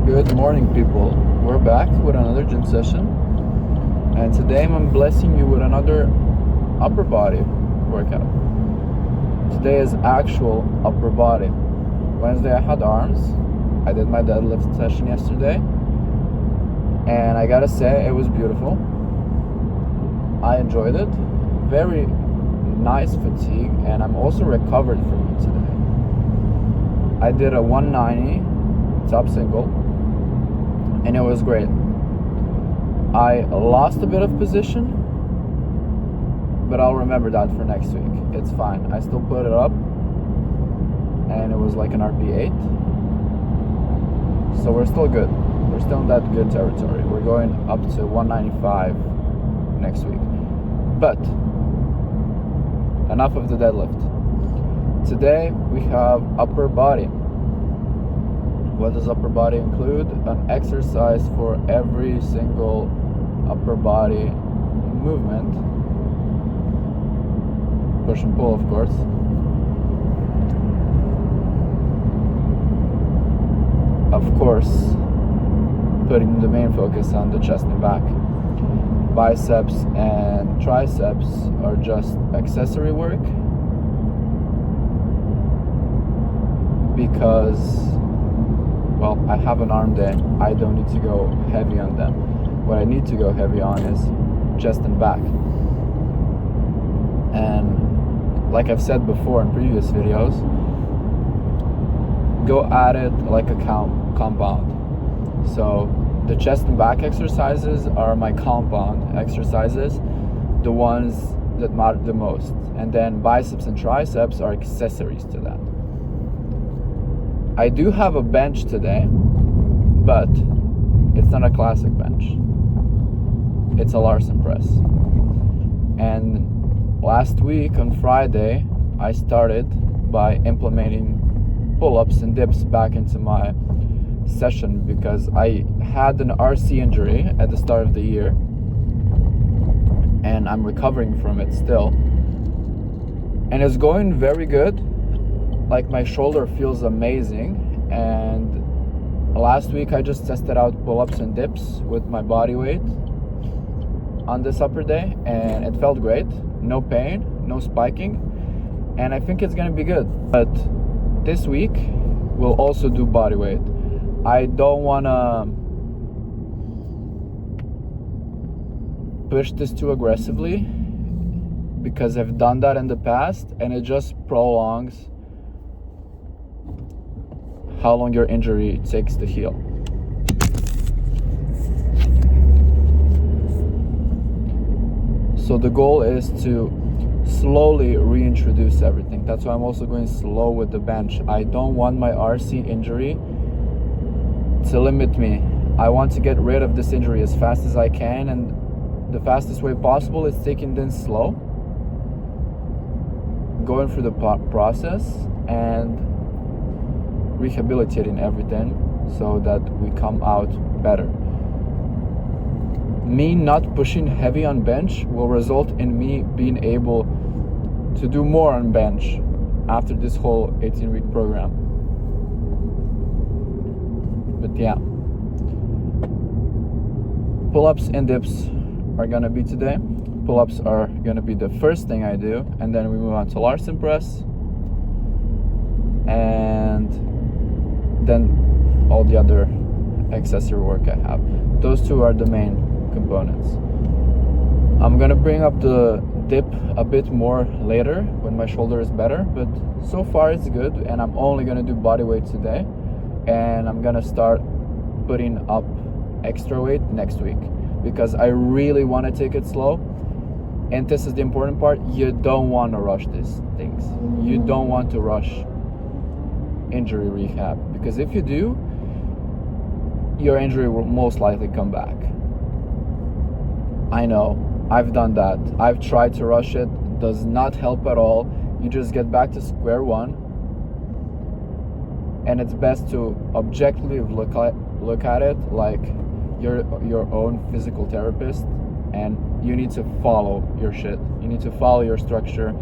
Good morning, people. We're back with another gym session, and today I'm blessing you with another upper body workout. Today is actual upper body. Wednesday I had arms. I did my deadlift session yesterday, and I gotta say it was beautiful. I enjoyed it. Very nice fatigue, and I'm also recovered from it today. I did a 190 top single, and it was great. I lost a bit of position, but I'll remember that for next week. It's fine. I still put it up, and it was like an RP8. So we're still good. We're still in that good territory. We're going up to 195 next week. But enough of the deadlift. Today we have upper body. What does upper body include? An exercise for every single upper body movement. Push and pull, of course. Of course, putting the main focus on the chest and back. Biceps and triceps are just accessory work because, well, I have an arm day. I don't need to go heavy on them. What I need to go heavy on is chest and back. And like I've said before in previous videos, go at it like a compound. So the chest and back exercises are my compound exercises, the ones that matter the most. And then biceps and triceps are accessories to that. I do have a bench today, but it's not a classic bench. It's a Larsen press. And last week on Friday, I started by implementing pull-ups and dips back into my session because I had an RC injury at the start of the year, and I'm recovering from it still. And it's going very good. Like, my shoulder feels amazing, and last week I just tested out pull-ups and dips with my body weight on this upper day, and it felt great. No pain, no spiking, and I think it's gonna be good. But this week we'll also do body weight. I don't wanna push this too aggressively because I've done that in the past, and it just prolongs how long your injury takes to heal. So the goal is to slowly reintroduce everything. That's why I'm also going slow with the bench. I don't want my RC injury to limit me. I want to get rid of this injury as fast as I can, and the fastest way possible is taking this slow, going through the process and rehabilitating everything so that we come out better. Me not pushing heavy on bench will result in me being able to do more on bench after this whole 18-week program. But yeah, pull-ups and dips are gonna be today. Pull-ups are gonna be the first thing I do, and then we move on to Larsen press, and then all the other accessory work I have. Those two are the main components. I'm gonna bring up the dip a bit more later when my shoulder is better, but so far it's good, and I'm only gonna do body weight today, and I'm gonna start putting up extra weight next week because I really want to take it slow. And this is the important part: you don't want to rush these things. You don't want to rush injury rehab, because if you do, your injury will most likely come back. I know, I've done that. I've tried to rush it. Does not help at all. You just get back to square one, and it's best to objectively look at it like you're your own physical therapist, and you need to follow your shit. You need to follow your structure,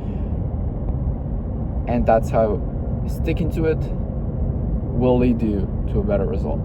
and that's how sticking to it will lead you to a better result.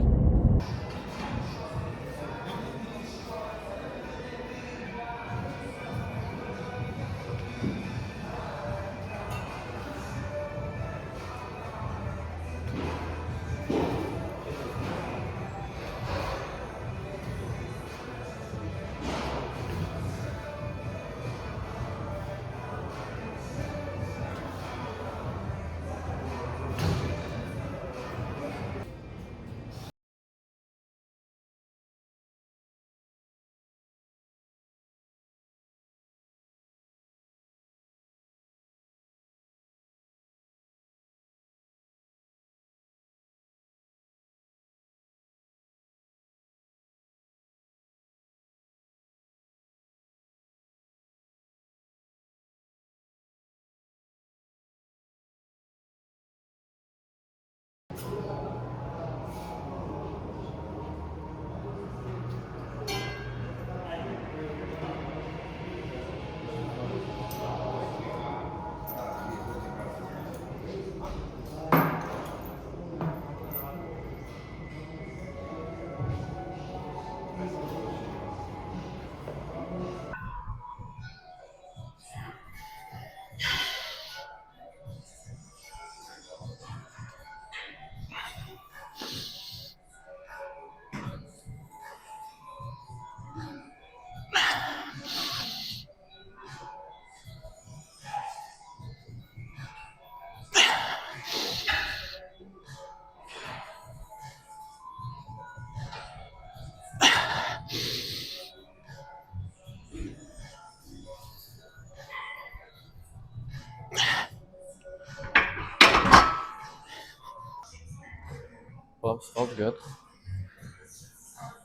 Well, felt good.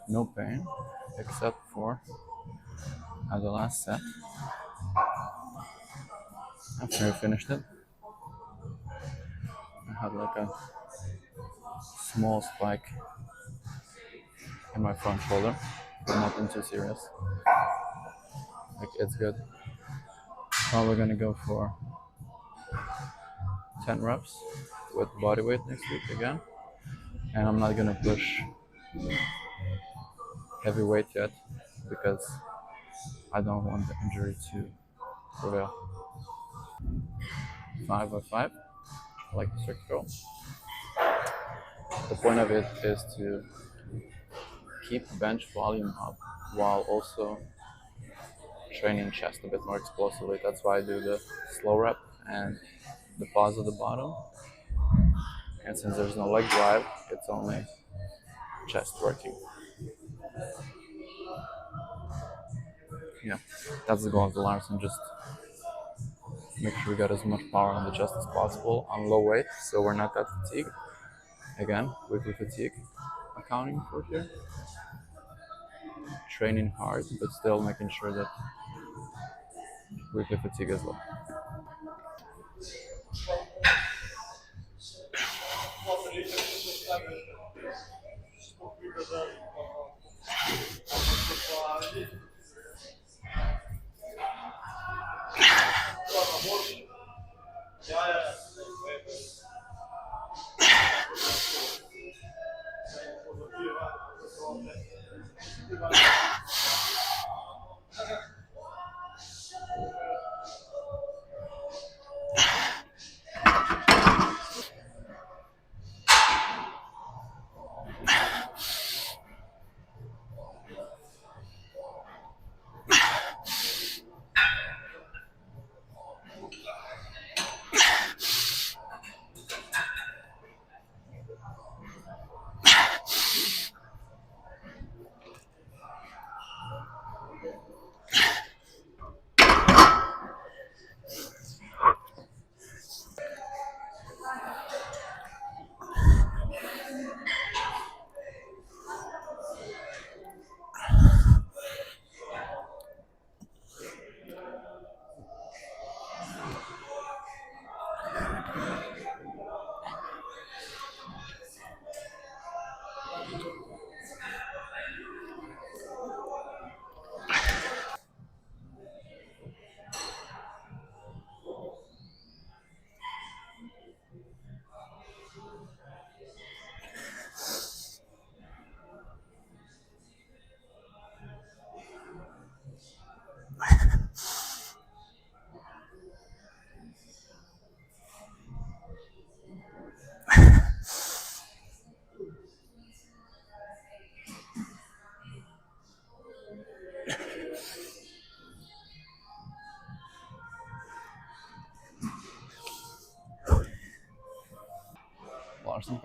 No pain, except for at the last set. After I finished it, I had like a small spike in my front shoulder. Nothing too serious. Like it's good. Probably gonna go for 10 reps with body weight next week again. And I'm not gonna push heavy weight yet because I don't want the injury to prevail. 5 by 5, like the circle. The point of it is to keep bench volume up while also training chest a bit more explosively. That's why I do the slow rep and the pause at the bottom. And since there's no leg drive, it's only chest working. Yeah, that's the goal of the Larson. Just make sure we got as much power on the chest as possible on low weight, so we're not that fatigued. Again, weekly fatigue accounting for here. Training hard, but still making sure that weekly fatigue is low.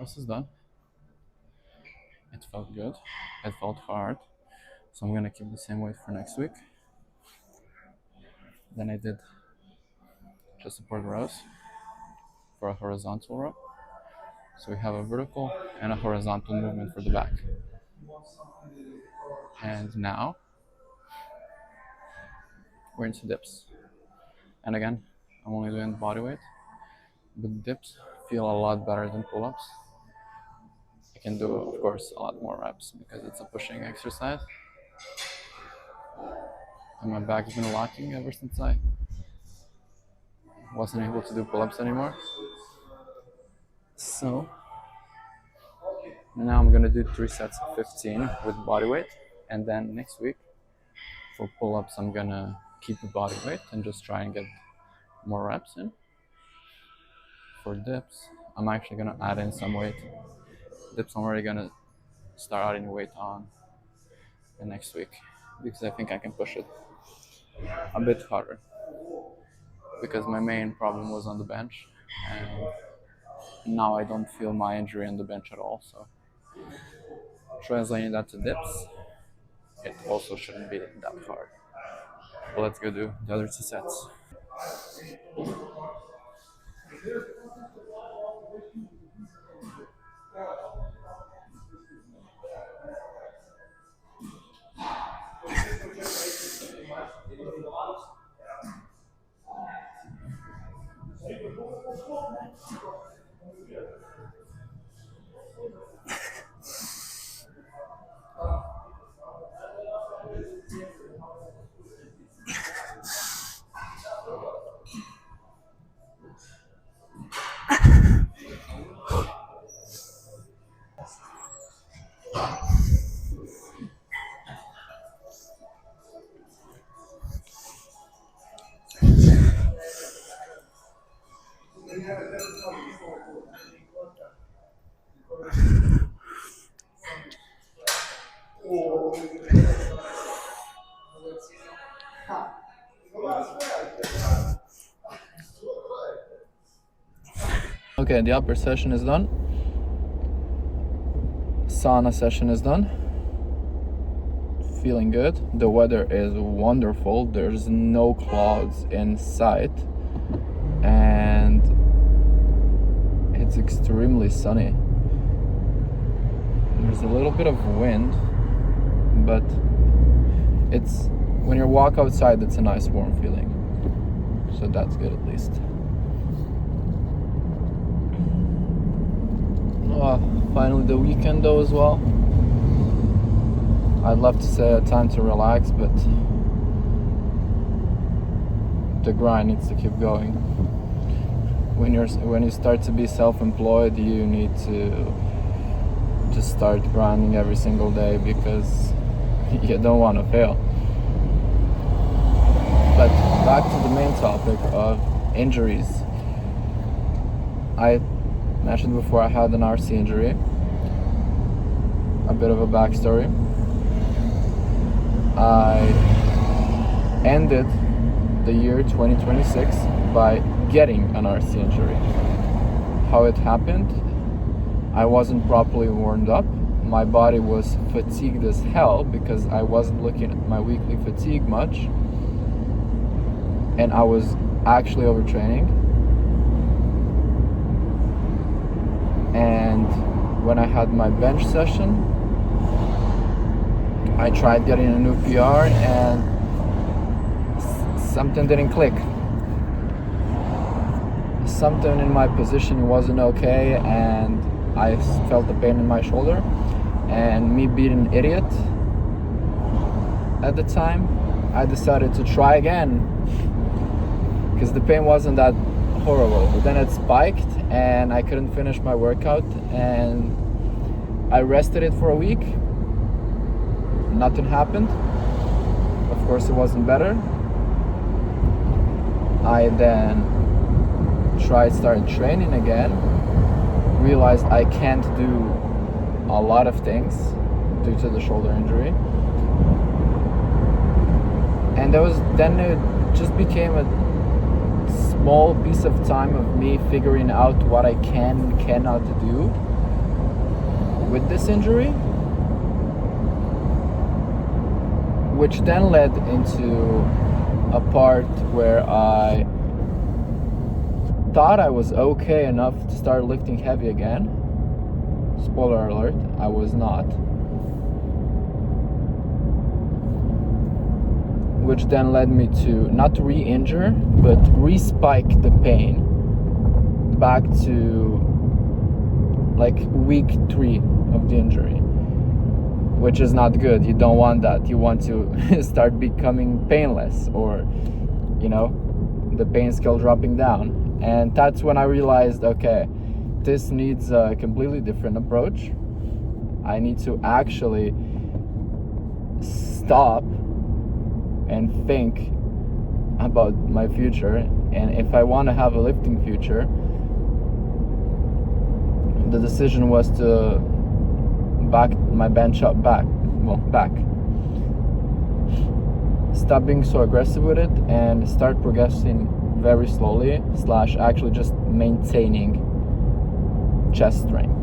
process is done. It felt good. It felt hard. So I'm gonna keep the same weight for next week. Then I did chest support rows for a horizontal row. So we have a vertical and a horizontal movement for the back. And now we're into dips. And again, I'm only doing body weight, but dips feel a lot better than pull-ups. I can do, of course, a lot more reps because it's a pushing exercise. And my back's been locking ever since I wasn't able to do pull-ups anymore. So now I'm gonna do 3 sets of 15 with body weight, and then next week for pull-ups I'm gonna keep the body weight and just try and get more reps in. For dips, I'm actually gonna add in some weight. Dips I'm already gonna start adding weight on the next week because I think I can push it a bit harder. Because my main problem was on the bench, and now I don't feel my injury on the bench at all. So translating that to dips, it also shouldn't be that hard. But let's go do the other 2 sets. Okay, the upper session is done. Sauna session is done. Feeling good. The weather is wonderful. There's no clouds in sight, and it's extremely sunny. There's a little bit of wind, but it's when you walk outside, it's a nice warm feeling. So that's good at least. Finally the weekend though as well. I'd love to say a time to relax, but the grind needs to keep going. When you start to be self-employed, you need to just start grinding every single day because you don't want to fail. But back to the main topic of injuries. I mentioned before I had an RC injury. A bit of a backstory. I ended the year 2026 by getting an RC injury. How it happened? I wasn't properly warmed up. My body was fatigued as hell because I wasn't looking at my weekly fatigue much, and I was actually overtraining. And when I had my bench session, I tried getting a new PR and something didn't click. Something in my position wasn't okay, and I felt the pain in my shoulder. And me being an idiot at the time, I decided to try again because the pain wasn't that horrible. But then it spiked and I couldn't finish my workout, and I rested it for a week. Nothing happened. Of course it wasn't better. I then started training again, realized I can't do a lot of things due to the shoulder injury, and then it just became a small piece of time of me figuring out what I can and cannot do with this injury, which then led into a part where I thought I was okay enough to start lifting heavy again. Spoiler alert, I was not. Which then led me to not re-injure, but re-spike the pain back to like week 3 of the injury, which is not good. You don't want that. You want to start becoming painless, or the pain scale dropping down. And that's when I realized, okay, this needs a completely different approach. I need to actually stop and think about my future. And if I want to have a lifting future, the decision was to back my bench up back. Stop being so aggressive with it and start progressing very slowly / actually just maintaining chest strength.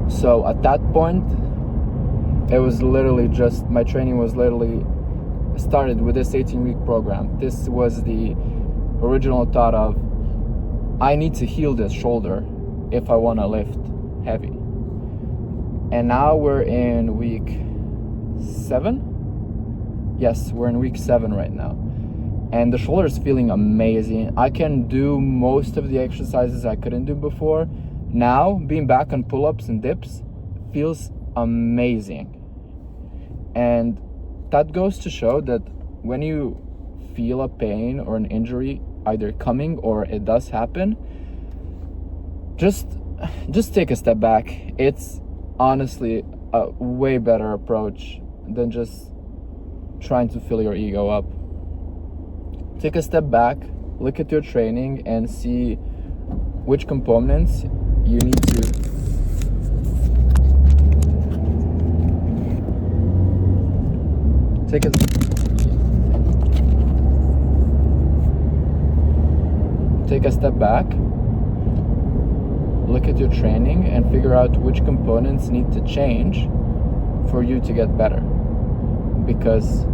So at that point, it was literally just, my training was literally started with this 18-week program. This was the original thought of, I need to heal this shoulder if I want to lift heavy. And now we're in week 7? Yes, we're in week 7 right now. And the shoulder is feeling amazing. I can do most of the exercises I couldn't do before. Now, being back on pull-ups and dips feels amazing. And that goes to show that when you feel a pain or an injury either coming or it does happen, just take a step back. It's honestly a way better approach than just trying to fill your ego up. Take a step back, look at your training, and see which components you need to take a step back, look at your training, and figure out which components need to change for you to get better. Because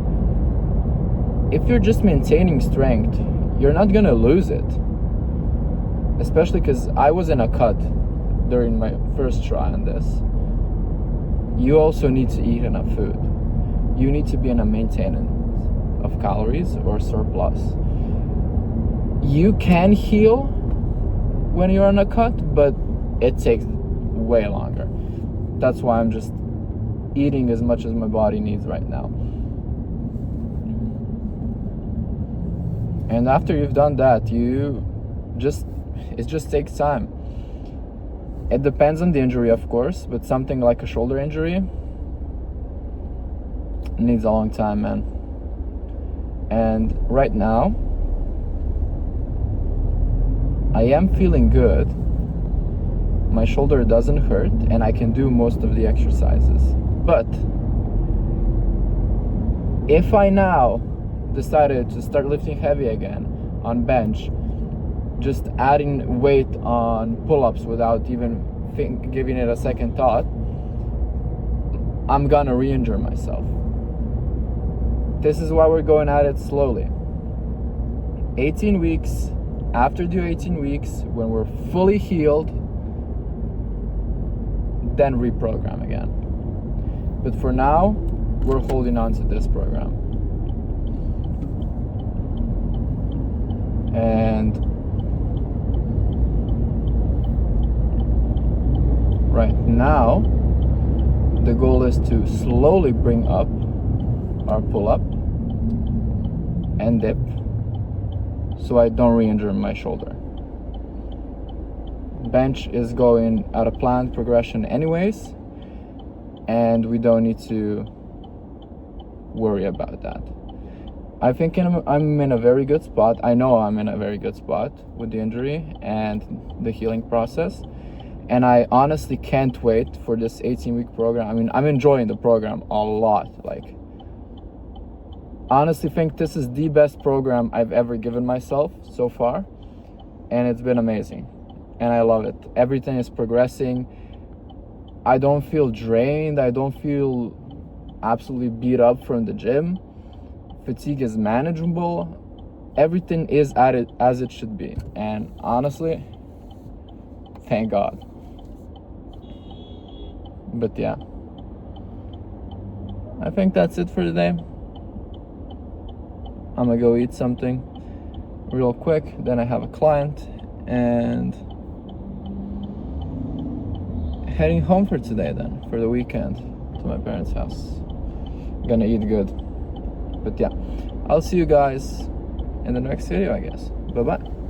if you're just maintaining strength, you're not gonna lose it. Especially because I was in a cut during my first try on this. You also need to eat enough food. You need to be in a maintenance of calories or surplus. You can heal when you're on a cut, but it takes way longer. That's why I'm just eating as much as my body needs right now. And after you've done that, it just takes time. It depends on the injury, of course, but something like a shoulder injury needs a long time, man. And right now, I am feeling good. My shoulder doesn't hurt, and I can do most of the exercises. But if I now decided to start lifting heavy again on bench, just adding weight on pull-ups without even giving it a second thought, I'm gonna re-injure myself. This is why we're going at it slowly. 18 weeks, after the 18 weeks, when we're fully healed, then reprogram again. But for now, we're holding on to this program. And right now, the goal is to slowly bring up our pull-up and dip so I don't re-injure my shoulder. Bench is going at a planned progression anyways, and we don't need to worry about that. I think I'm in a very good spot. I know I'm in a very good spot with the injury and the healing process. And I honestly can't wait for this 18-week program. I mean, I'm enjoying the program a lot. Like, honestly think this is the best program I've ever given myself so far. and it's been amazing, and I love it. Everything is progressing. I don't feel drained. I don't feel absolutely beat up from the gym. Fatigue is manageable. Everything is at it as it should be, and honestly, thank God. But yeah, I think that's it for today. I'm gonna go eat something real quick, then I have a client, and heading home for today, then for the weekend to my parents' house. Gonna eat good. But yeah, I'll see you guys in the next video, I guess. Bye bye.